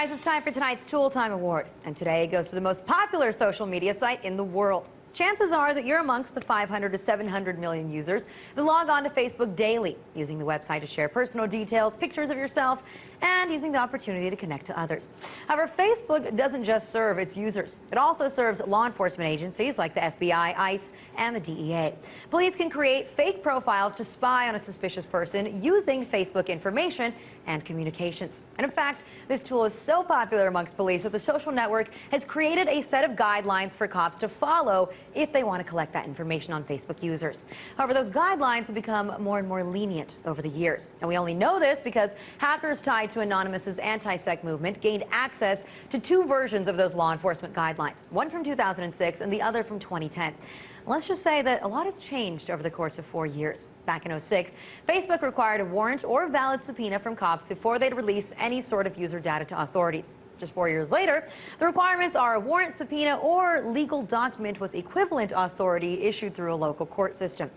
guys, it's time for tonight's Tool Time Award. And today it goes to the most popular social media site in the world. Chances are that you're amongst the 500 to 700 million users that log on to Facebook daily, using the website to share personal details, pictures of yourself, and using the opportunity to connect to others. However, Facebook doesn't just serve its users. It also serves law enforcement agencies like the FBI, ICE, and the DEA. Police can create fake profiles to spy on a suspicious person using Facebook information and communications. And in fact, this tool is so popular amongst police that the social network has created a set of guidelines for cops to follow if they want to collect that information on Facebook users. However, those guidelines have become more and more lenient over the years. And we only know this because hackers tied to Anonymous's anti-sec movement gained access to two versions of those law enforcement guidelines, one from 2006 and the other from 2010. Let's just say that a lot has changed over the course of 4 years. Back in 2006, Facebook required a warrant or valid subpoena from cops before they'd release any sort of user data to authorities. Just 4 years later, the requirements are a warrant, subpoena, or legal document with equivalent authority issued through a local court system.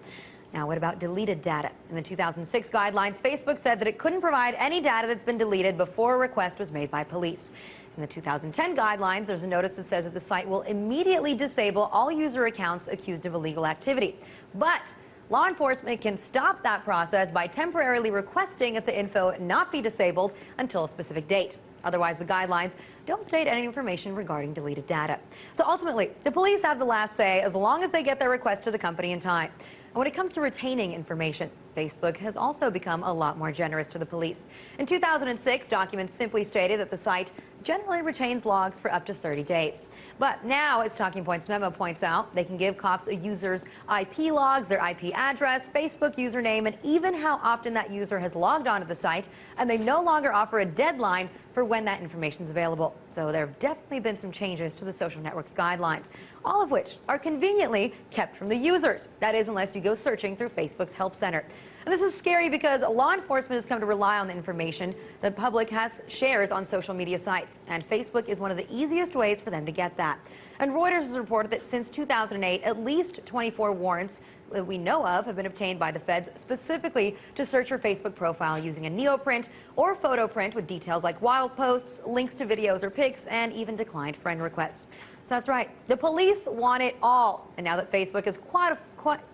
Now, what about deleted data? In the 2006 guidelines, Facebook said that it couldn't provide any data that's been deleted before a request was made by police. In the 2010 guidelines, there's a notice that says that the site will immediately disable all user accounts accused of illegal activity. But law enforcement can stop that process by temporarily requesting that the info not be disabled until a specific date. Otherwise, the guidelines don't state any information regarding deleted data. So ultimately, the police have the last say as long as they get their request to the company in time. And when it comes to retaining information, Facebook has also become a lot more generous to the police. In 2006, documents simply stated that the site generally retains logs for up to 30 days. But now, as Talking Points memo points out, they can give cops a user's IP logs, their IP address, Facebook username, and even how often that user has logged onto the site, and they no longer offer a deadline for when that information is available. So there have definitely been some changes to the social network's guidelines, all of which are conveniently kept from the users. That is, unless you go searching through Facebook's Help Center. And this is scary because law enforcement has come to rely on the information the public shares on social media sites, and Facebook is one of the easiest ways for them to get that. And Reuters has reported that since 2008, at least 24 warrants that we know of have been obtained by the feds specifically to search your Facebook profile using a neoprint or photo print with details like wild posts, links to videos or pics, and even declined friend requests. So that's right, the police want it all. And now that Facebook has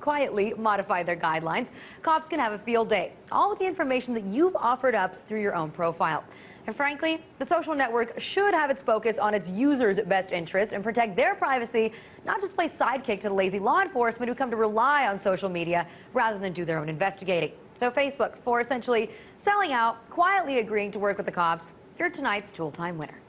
quietly modified their guidelines, cops can have a field day, all with the information that you've offered up through your own profile. And frankly, the social network should have its focus on its users' best interest and protect their privacy, not just play sidekick to the lazy law enforcement who come to rely on social media rather than do their own investigating. So Facebook, for essentially selling out, quietly agreeing to work with the cops, you're tonight's Tool Time winner.